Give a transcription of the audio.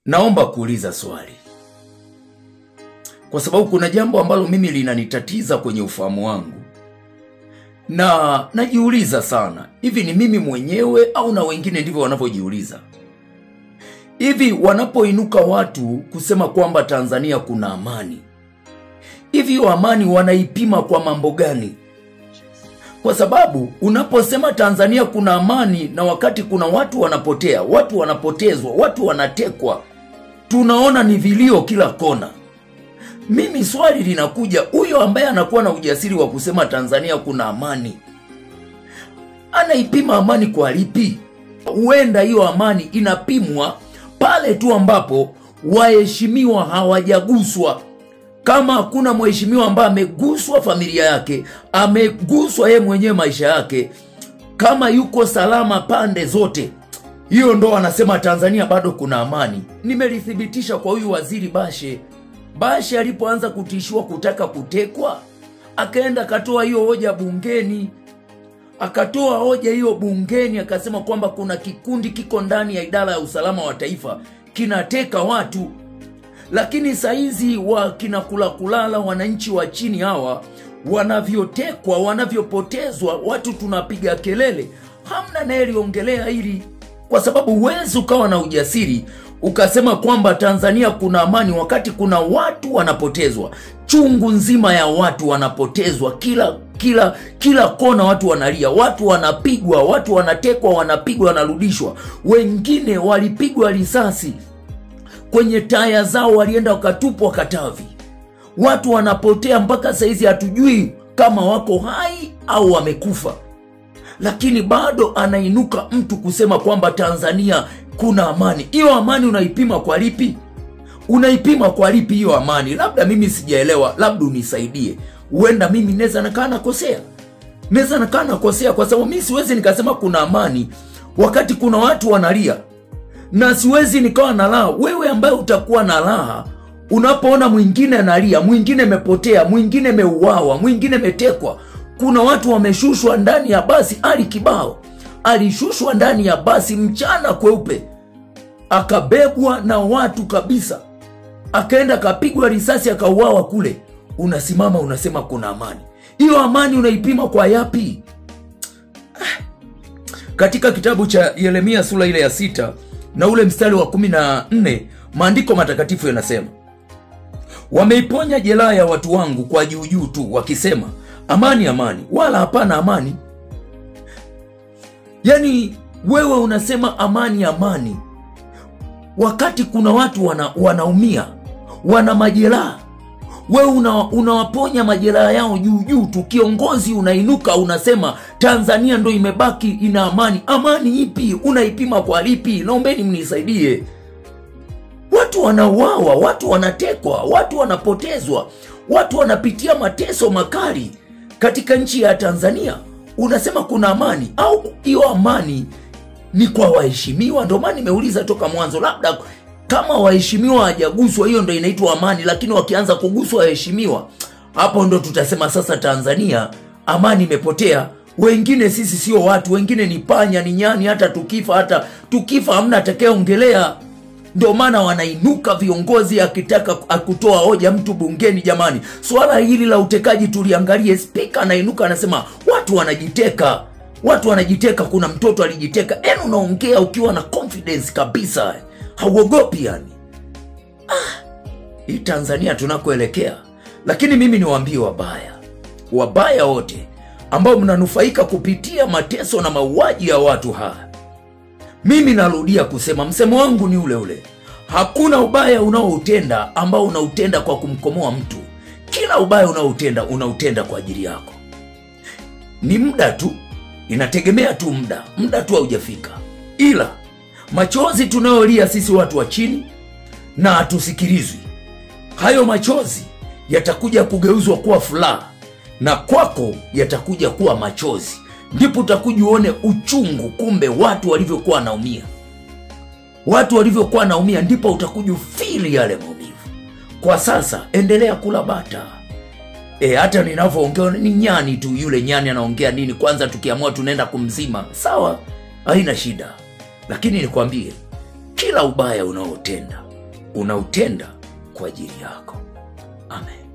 Naomba kuuliza swali, kwa sababu kuna jambo ambalo mimi linanitatiza kwenye ufahamu wangu, na najiuliza sana, hivi ni mimi mwenyewe au na wengine ndivyo wanavyojiuliza? Hivi wanapoinuka watu kusema kwamba Tanzania kuna amani, hivi hiyo amani wanaipima kwa mambo gani? Kwa sababu unaposema Tanzania kuna amani na wakati kuna watu wanapotea, watu wanapotezwa, watu wanatekwa, tunaona ni vilio kila kona. Mimi swali linakuja, huyo ambaye anakuwa na ujasiri wa kusema Tanzania kuna amani, anaipima amani kwa lipi? Huenda hiyo amani inapimwa pale tu ambapo waheshimiwa hawajaguswa. Kama hakuna mheshimiwa ambaye ameguswa familia yake, ameguswa yeye mwenyewe maisha yake, kama yuko salama pande zote, hiyo ndo anasema Tanzania bado kuna amani. Nimelithibitisha kwa huyu waziri Bashe alipoanza kutishiwa kutaka kutekwa, akaenda akatoa hiyo hoja bungeni. Akatoa hoja hiyo bungeni, akasema kwamba kuna kikundi kiko ndani ya idara ya usalama wa taifa kinateka watu. Lakini saizi kinakula kulala wananchi wa chini hawa wanavyotekwa, wanavyopotezwa, watu tunapiga kelele, hamna naye liongelea hili. Kwa sababu huwezi ukawa na ujasiri ukasema kwamba Tanzania kuna amani wakati kuna watu wanapotezwa, chungu nzima ya watu wanapotezwa, kila kona watu wanalia, watu wanapigwa, watu wanatekwa, wanapigwa, wanarudishwa. Wengine walipigwa risasi kwenye taya zao, walienda wakatupwa Katavi. Watu wanapotea mpaka saizi hatujui kama wako hai au wamekufa. Lakini bado anainuka mtu kusema kwamba Tanzania kuna amani. Hiyo amani unaipima kwa lipi? Unaipima kwa lipi hiyo amani? Labda mimi sijaelewa, labda unisaidie. Huenda mimi naweza nakaa nakosea, kwa sababu mimi siwezi nikasema kuna amani wakati kuna watu wanalia, na siwezi nikawa na raha. Wewe ambaye utakuwa na raha unapoona mwingine analia, mwingine amepotea, mwingine ameuawa, mwingine ametekwa. Kuna watu wameshushwa ndani ya basi. Ali Kibao alishushwa ndani ya basi mchana kweupe, akabebwa na watu kabisa, akaenda akapigwa risasi, akauawa kule. Unasimama unasema kuna amani. Hiyo amani unaipima kwa yapi? Katika kitabu cha Yeremia sura ile ya 6 na ule mstari wa 14, maandiko matakatifu yanasema, wameiponya jeraha ya watu wangu kwa juu tu, wakisema amani amani, wala hapana amani. Yani wewe unasema amani amani wakati kuna watu wanaumia, wana majeraha. Wewe unawaponya majeraha yao juu tu. Kiongozi unainuka unasema Tanzania ndo imebaki ina amani. Amani ipi? Unaipima kwa lipi? Naombeni mnisaidie. Watu wanauawa, watu wanatekwa, watu wanapotezwa, watu wanapitia mateso makali katika nchi ya Tanzania. Unasema kuna amani? Au hiyo amani ni kwa waheshimiwa? Ndio maana nimeuliza toka mwanzo, labda kama waheshimiwa hajaguswa hiyo ndio inaitwa amani, lakini wakianza kuguswa waheshimiwa, hapo ndo tutasema sasa Tanzania amani imepotea. Wengine sisi sio watu, wengine ni panya, ni nyani. Hata tukifa hamna atakayeongelea. Ndio maana wanainuka viongozi akitaka kutoa hoja mtu bungeni. Jamani, swala hili la utekaji tuliangalie. Speaker anainuka anasema watu wanajiteka, kuna mtoto alijiteka. Unaongea ukiwa na confidence kabisa, hauogopi yani. Hii Tanzania tunakoelekea. Lakini mimi niwaambie wabaya wote ambao mnanufaika kupitia mateso na mauaji ya watu haya, mimi narudia kusema, msemo wangu ni ule. Hakuna ubaya unaoutenda ambao unautenda kwa kumkomoa mtu. Kila ubaya unautenda kwa ajili yako. Ni muda tu, inategemea tu muda tu haujafika. Ila machozi tunayolia sisi watu wa chini na hatusikilizwi, hayo machozi yatakuja kugeuzwa kuwa furaha, na kwako yatakuja kuwa machozi. Ndipo utakuja uone uchungu, kumbe watu walivyokuwa naumia, ndipo utakuja ufili yale maumivu. Kwa sasa endelea kula bata. Hata ninavyoongea ni nyani tu, yule nyani anaongea nini? Kwanza tukiamua tunaenda kumzima, sawa, haina shida. Lakini nikwambie, kila ubaya unaotenda unautenda kwa ajili yako. Amen.